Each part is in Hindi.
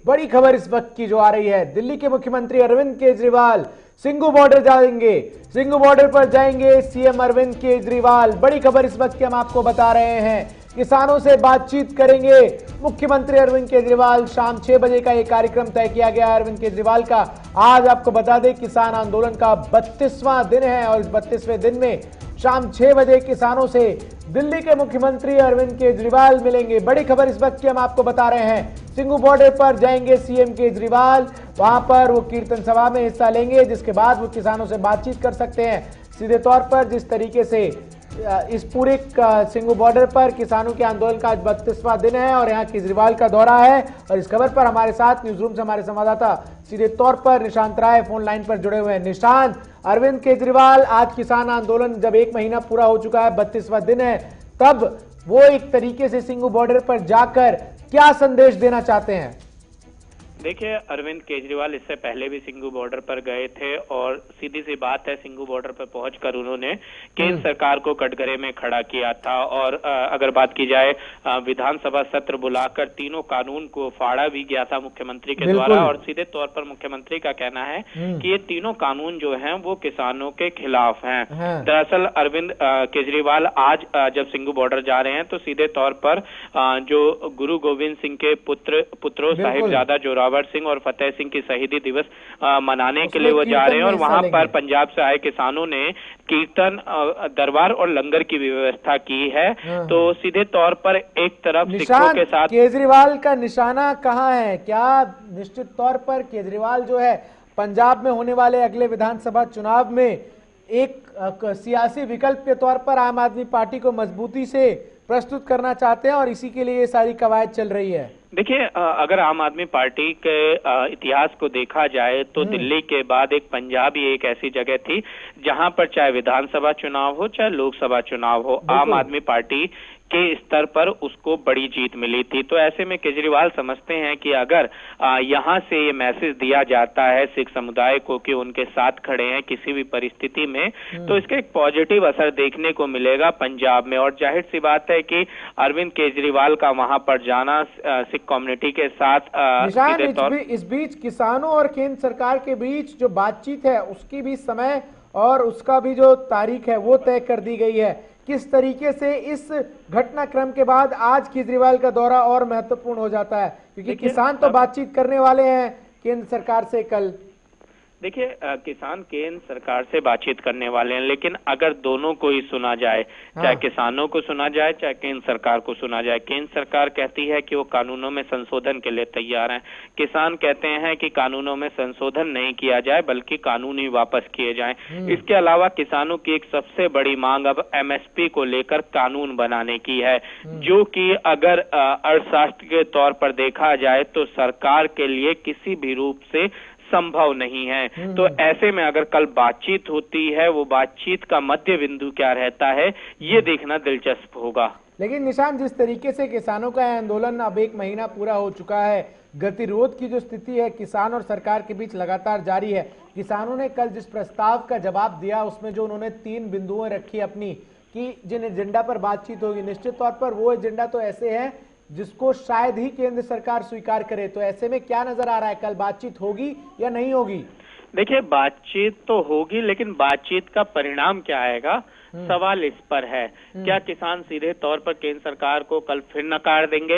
बड़ी खबर इस वक्त की जो आ रही है, दिल्ली के मुख्यमंत्री अरविंद केजरीवाल सिंघू बॉर्डर जाएंगे। सिंघू बॉर्डर पर जाएंगे सीएम अरविंद केजरीवाल। बड़ी खबर इस वक्त की हम आपको बता रहे हैं। किसानों से बातचीत करेंगे मुख्यमंत्री अरविंद केजरीवाल। शाम 6 बजे का यह कार्यक्रम तय किया गया है अरविंद केजरीवाल का। आज आपको बता दें किसान आंदोलन का 32वां दिन है और इस 32वें दिन में शाम 6 बजे किसानों से दिल्ली के मुख्यमंत्री अरविंद केजरीवाल मिलेंगे। बड़ी खबर इस वक्त की हम आपको बता रहे हैं। सिंघू बॉर्डर पर जाएंगे सीएम केजरीवाल। वहां पर वो कीर्तन सभा में हिस्सा लेंगे, जिसके बाद वो किसानों से बातचीत कर सकते हैं। सीधे तौर पर जिस तरीके से इस पूरे सिंघू बॉर्डर पर किसानों के आंदोलन का आज 32वां दिन है और यहाँ केजरीवाल का दौरा है। और इस खबर पर हमारे साथ न्यूज रूम से हमारे संवाददाता सीधे तौर पर निशांत राय फोन लाइन पर जुड़े हुए हैं। निशांत, अरविंद केजरीवाल आज किसान आंदोलन जब 1 महीना पूरा हो चुका है, 32वां दिन है, तब वो एक तरीके से सिंघू बॉर्डर पर जाकर क्या संदेश देना चाहते हैं? देखिए, अरविंद केजरीवाल इससे पहले भी सिंघू बॉर्डर पर गए थे और सीधी सी बात है, सिंघू बॉर्डर पर पहुंचकर उन्होंने केंद्र सरकार को कटघरे में खड़ा किया था। और अगर बात की जाए, विधानसभा सत्र बुलाकर तीनों कानून को फाड़ा भी गया था मुख्यमंत्री के द्वारा। और सीधे तौर पर मुख्यमंत्री का कहना है कि ये तीनों कानून जो हैं वो किसानों के खिलाफ हैं। दरअसल अरविंद केजरीवाल आज जब सिंघू बॉर्डर जा रहे हैं तो सीधे तौर पर जो गुरु गोविंद सिंह के पुत्रों साहिबजादा जोरावर सिंह और फतेह सिंह की शहीदी दिवस मनाने के लिए वो जा रहे हैं। और वहां पर पंजाब से आए किसानों ने कीर्तन, दरबार और लंगर की भी व्यवस्था की है। तो सीधे तौर पर एक तरफ सिखों के साथ केजरीवाल का निशाना कहां है? क्या निश्चित तौर पर केजरीवाल जो है पंजाब में होने वाले अगले विधानसभा चुनाव में एक सियासी विकल्प के तौर पर आम आदमी पार्टी को मजबूती से प्रस्तुत करना चाहते हैं और इसी के लिए ये सारी कवायद चल रही है? देखिए, अगर आम आदमी पार्टी के इतिहास को देखा जाए तो दिल्ली के बाद एक पंजाब ही एक ऐसी जगह थी जहां पर चाहे विधानसभा चुनाव हो चाहे लोकसभा चुनाव हो, आम आदमी पार्टी के स्तर पर उसको बड़ी जीत मिली थी। तो ऐसे में केजरीवाल समझते हैं कि अगर यहां से ये मैसेज दिया जाता है सिख समुदाय को कि उनके साथ खड़े हैं किसी भी परिस्थिति में, तो इसका एक पॉजिटिव असर देखने को मिलेगा पंजाब में। और जाहिर सी बात है कि अरविंद केजरीवाल का वहां पर जाना सिख कम्युनिटी के साथ इस बीच किसानों और केंद्र सरकार के बीच जो बातचीत है उसकी भी समय और उसका भी जो तारीख है वो तय कर दी गई है। किस तरीके से इस घटनाक्रम के बाद आज केजरीवाल का दौरा और महत्वपूर्ण हो जाता है, क्योंकि किसान तो बातचीत करने वाले हैं केंद्र सरकार से कल? देखिए, किसान केंद्र सरकार से बातचीत करने वाले हैं, लेकिन अगर दोनों को ही सुना जाए, चाहे किसानों को सुना जाए चाहे केंद्र सरकार को सुना जाए, केंद्र सरकार कहती है कि वो कानूनों में संशोधन के लिए तैयार हैं, किसान कहते हैं कि कानूनों में संशोधन नहीं किया जाए बल्कि कानून ही वापस किए जाएं। इसके अलावा किसानों की एक सबसे बड़ी मांग अब एमएसपी को लेकर कानून बनाने की है, जो कि अगर अर्थशास्त्र के तौर पर देखा जाए तो सरकार के लिए किसी भी रूप से संभव नहीं है। तो ऐसे में अगर कल बातचीत होती है, वो बातचीत का मध्य बिंदु क्या रहता है ये देखना दिलचस्प होगा। लेकिन निशान, जिस तरीके से किसानों का आंदोलन अब 1 महीना पूरा हो चुका है, गतिरोध की जो स्थिति है किसान और सरकार के बीच लगातार जारी है। किसानों ने कल जिस प्रस्ताव का जवाब दिया उसमें जो उन्होंने 3 बिंदुएं रखी अपनी कि जिन एजेंडा पर बातचीत होगी, निश्चित तौर पर वो एजेंडा तो ऐसे है जिसको शायद ही केंद्र सरकार स्वीकार करे। तो ऐसे में क्या नजर आ रहा है, कल बातचीत होगी या नहीं होगी? देखिए, बातचीत तो होगी, लेकिन बातचीत का परिणाम क्या आएगा सवाल इस पर है। क्या किसान सीधे तौर पर केंद्र सरकार को कल फिर नकार देंगे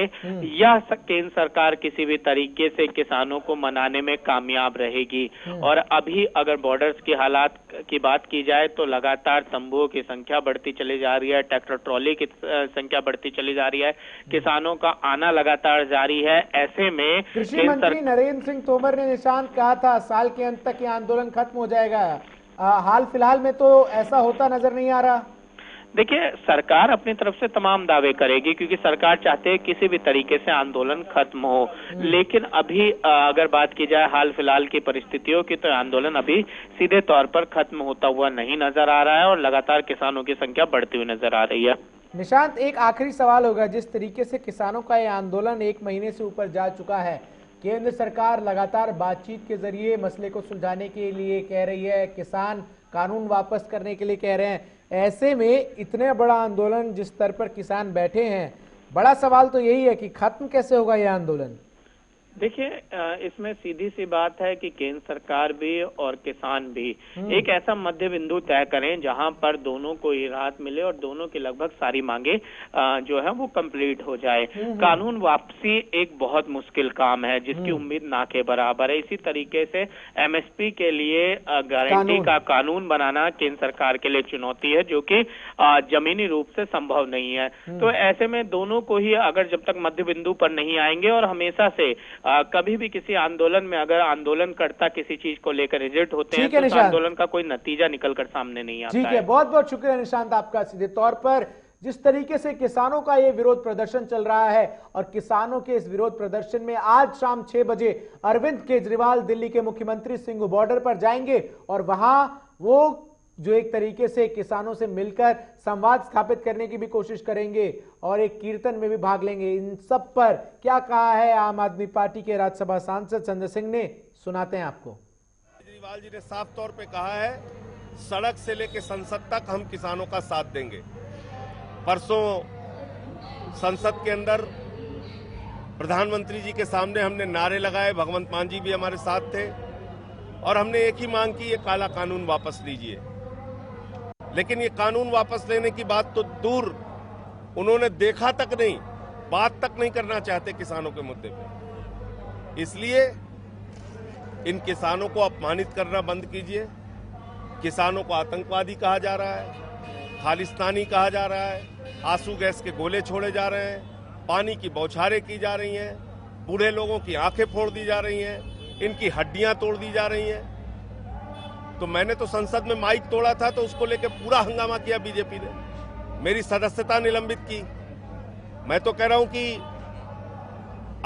या केंद्र सरकार किसी भी तरीके से किसानों को मनाने में कामयाब रहेगी? और अभी अगर बॉर्डर्स की हालात की बात की जाए तो लगातार तंबुओं की संख्या बढ़ती चली जा रही है, ट्रैक्टर ट्रॉली की संख्या बढ़ती चली जा रही है, किसानों का आना लगातार जारी है। ऐसे में कृषि मंत्री नरेंद्र सिंह तोमर ने निशांत कहा था साल के अंत तक ये आंदोलन खत्म हो जाएगा। हाल फिलहाल में तो ऐसा होता नजर नहीं आ रहा। देखिए, सरकार अपनी तरफ से तमाम दावे करेगी क्योंकि सरकार चाहते है किसी भी तरीके से आंदोलन खत्म हो, लेकिन अभी अगर बात की जाए हाल फिलहाल की परिस्थितियों की तो आंदोलन अभी सीधे तौर पर खत्म होता हुआ नहीं नजर आ रहा है और लगातार किसानों की संख्या बढ़ती हुई नजर आ रही है। निशांत, एक आखिरी सवाल होगा, जिस तरीके से किसानों का यह आंदोलन 1 महीने से ऊपर जा चुका है, केंद्र सरकार लगातार बातचीत के जरिए मसले को सुलझाने के लिए कह रही है, किसान कानून वापस करने के लिए कह रहे हैं, ऐसे में इतने बड़ा आंदोलन जिस स्तर पर किसान बैठे हैं, बड़ा सवाल तो यही है कि खत्म कैसे होगा यह आंदोलन? देखिए, इसमें सीधी सी बात है कि केंद्र सरकार भी और किसान भी एक ऐसा मध्य बिंदु तय करें जहां पर दोनों को ही राहत मिले और दोनों की लगभग सारी मांगे जो है वो कंप्लीट हो जाए। कानून वापसी एक बहुत मुश्किल काम है जिसकी उम्मीद ना के बराबर है। इसी तरीके से एमएसपी के लिए गारंटी का कानून बनाना केंद्र सरकार के लिए चुनौती है, जो कि जमीनी रूप से संभव नहीं है। तो ऐसे में दोनों को ही अगर जब तक मध्य बिंदु पर नहीं आएंगे और हमेशा से कभी भी किसी आंदोलन में अगर आंदोलनकर्ता किसी चीज को लेकर रिजेक्ट होते हैं तो उस आंदोलन का कोई नतीजा निकलकर सामने नहीं आता है। ठीक है, बहुत बहुत शुक्रिया निशांत आपका। सीधे तौर पर जिस तरीके से किसानों का ये विरोध प्रदर्शन चल रहा है और किसानों के इस विरोध प्रदर्शन में आज शाम 6 बजे अरविंद केजरीवाल दिल्ली के मुख्यमंत्री सिंघू बॉर्डर पर जाएंगे और वहां वो जो एक तरीके से किसानों से मिलकर संवाद स्थापित करने की भी कोशिश करेंगे और एक कीर्तन में भी भाग लेंगे। इन सब पर क्या कहा है आम आदमी पार्टी के राज्यसभा सांसद संजय सिंह ने, सुनाते हैं आपको। केजरीवाल जी ने साफ तौर पे कहा है, सड़क से लेकर संसद तक हम किसानों का साथ देंगे। परसों संसद के अंदर प्रधानमंत्री जी के सामने हमने नारे लगाए, भगवंत मान जी भी हमारे साथ थे और हमने एक ही मांग की, ये काला कानून वापस लीजिए। लेकिन ये कानून वापस लेने की बात तो दूर, उन्होंने देखा तक नहीं, बात तक नहीं करना चाहते किसानों के मुद्दे पे। इसलिए इन किसानों को अपमानित करना बंद कीजिए। किसानों को आतंकवादी कहा जा रहा है, खालिस्तानी कहा जा रहा है, आंसू गैस के गोले छोड़े जा रहे हैं, पानी की बौछारें की जा रही हैं, बूढ़े लोगों की आंखें फोड़ दी जा रही हैं, इनकी हड्डियां तोड़ दी जा रही हैं। तो मैंने तो संसद में माइक तोड़ा था तो उसको लेकर पूरा हंगामा किया बीजेपी ने, मेरी सदस्यता निलंबित की। मैं तो कह रहा हूं कि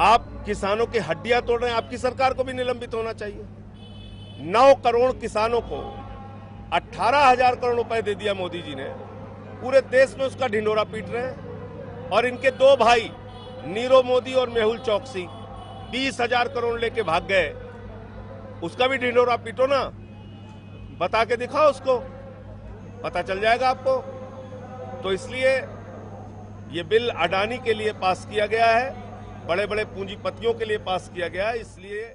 आप किसानों की हड्डियां तोड़ रहे हैं, आपकी सरकार को भी निलंबित होना चाहिए। 9 करोड़ किसानों को 18,000 करोड़ रुपए दे दिया मोदी जी ने, पूरे देश में उसका ढिंढोरा पीट रहे हैं। और इनके 2 भाई नीरव मोदी और मेहुल चौकसी 20,000 करोड़ लेके भाग गए, उसका भी ढिंढोरा पीटो ना, बता के दिखाओ, उसको पता चल जाएगा आपको। तो इसलिए ये बिल अडानी के लिए पास किया गया है, बड़े बड़े पूंजीपतियों के लिए पास किया गया है, इसलिए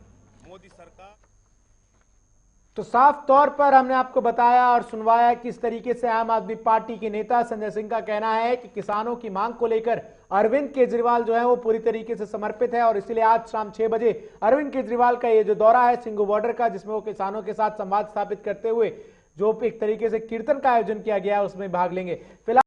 मोदी सरकार। तो साफ तौर पर हमने आपको बताया और सुनवाया किस तरीके से आम आदमी पार्टी के नेता संजय सिंह का कहना है कि किसानों की मांग को लेकर अरविंद केजरीवाल जो है वो पूरी तरीके से समर्पित है और इसीलिए आज शाम 6 बजे अरविंद केजरीवाल का ये जो दौरा है सिंघू बॉर्डर का, जिसमें वो किसानों के साथ संवाद स्थापित करते हुए जो एक तरीके से कीर्तन का आयोजन किया गया है उसमें भाग लेंगे। फिलहाल